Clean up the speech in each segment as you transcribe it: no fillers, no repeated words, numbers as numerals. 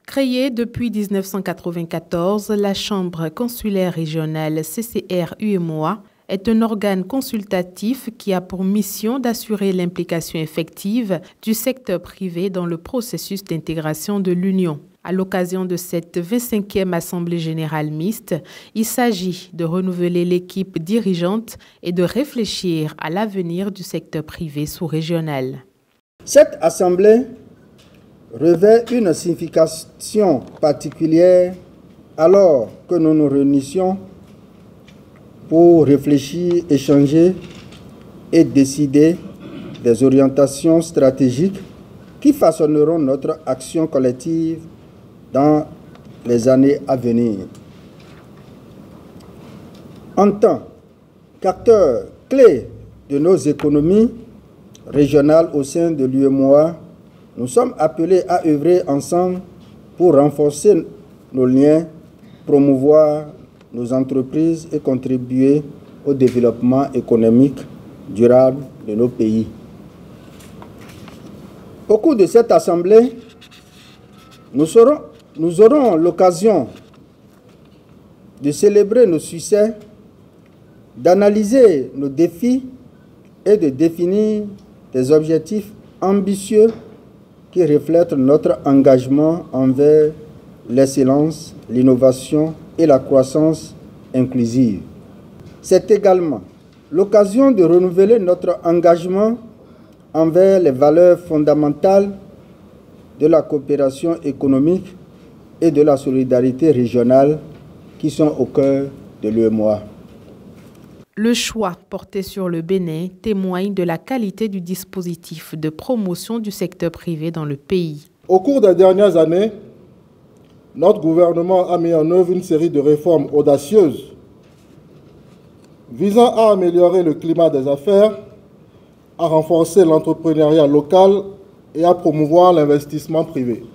Créée depuis 1994, la Chambre consulaire régionale CCR-UEMOA est un organe consultatif qui a pour mission d'assurer l'implication effective du secteur privé dans le processus d'intégration de l'Union. À l'occasion de cette 25e Assemblée générale mixte, il s'agit de renouveler l'équipe dirigeante et de réfléchir à l'avenir du secteur privé sous-régional. Cette Assemblée revêt une signification particulière alors que nous nous réunissions pour réfléchir, échanger et décider des orientations stratégiques qui façonneront notre action collective dans les années à venir. En tant qu'acteur clé de nos économies régionales au sein de l'UEMOA, nous sommes appelés à œuvrer ensemble pour renforcer nos liens, promouvoir nos entreprises et contribuer au développement économique durable de nos pays. Au cours de cette Assemblée, nous aurons l'occasion de célébrer nos succès, d'analyser nos défis et de définir des objectifs ambitieux qui reflètent notre engagement envers l'excellence, l'innovation et la croissance inclusive. C'est également l'occasion de renouveler notre engagement envers les valeurs fondamentales de la coopération économique et de la solidarité régionale qui sont au cœur de l'UEMOA. Le choix porté sur le Bénin témoigne de la qualité du dispositif de promotion du secteur privé dans le pays. Au cours des dernières années, notre gouvernement a mis en œuvre une série de réformes audacieuses visant à améliorer le climat des affaires, à renforcer l'entrepreneuriat local et à promouvoir l'investissement privé.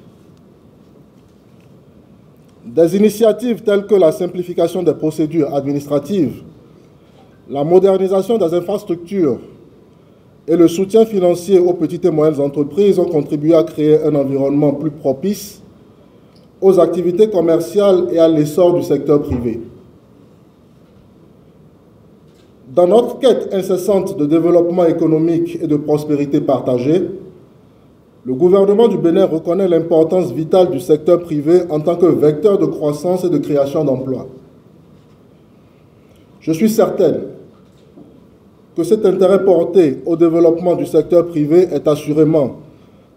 Des initiatives telles que la simplification des procédures administratives, la modernisation des infrastructures et le soutien financier aux petites et moyennes entreprises ont contribué à créer un environnement plus propice aux activités commerciales et à l'essor du secteur privé. Dans notre quête incessante de développement économique et de prospérité partagée, le gouvernement du Bénin reconnaît l'importance vitale du secteur privé en tant que vecteur de croissance et de création d'emplois. Je suis certaine que cet intérêt porté au développement du secteur privé est assurément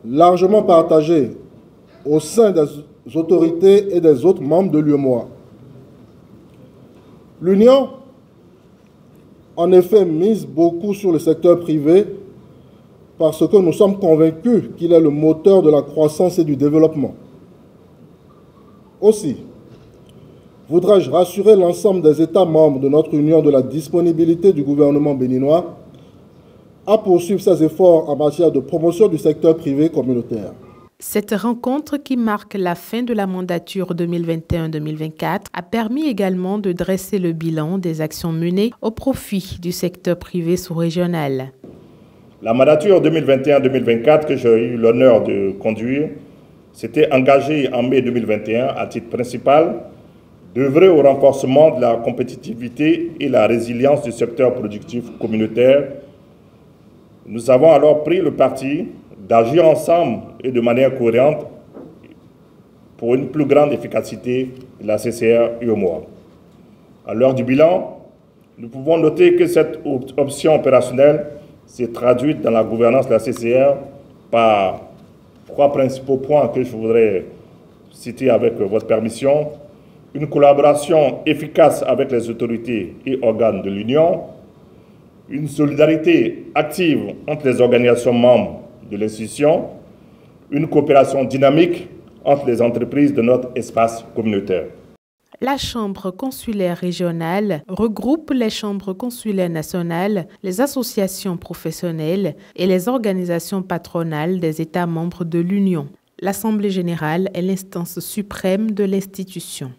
largement partagé au sein des autorités et des autres membres de l'UEMOA. L'Union, en effet, mise beaucoup sur le secteur privé parce que nous sommes convaincus qu'il est le moteur de la croissance et du développement. Aussi, voudrais-je rassurer l'ensemble des États membres de notre Union de la disponibilité du gouvernement béninois à poursuivre ses efforts en matière de promotion du secteur privé communautaire. Cette rencontre qui marque la fin de la mandature 2021-2024 a permis également de dresser le bilan des actions menées au profit du secteur privé sous-régional. La mandature 2021-2024 que j'ai eu l'honneur de conduire s'était engagée en mai 2021 à titre principal d'œuvrer au renforcement de la compétitivité et la résilience du secteur productif communautaire. Nous avons alors pris le parti d'agir ensemble et de manière cohérente pour une plus grande efficacité de la CCR-UEMOA. À l'heure du bilan, nous pouvons noter que cette option opérationnelle s'est traduite dans la gouvernance de la CCR par trois principaux points que je voudrais citer avec votre permission. Une collaboration efficace avec les autorités et organes de l'Union, une solidarité active entre les organisations membres de l'institution, une coopération dynamique entre les entreprises de notre espace communautaire. La Chambre consulaire régionale regroupe les chambres consulaires nationales, les associations professionnelles et les organisations patronales des États membres de l'Union. L'Assemblée générale est l'instance suprême de l'institution.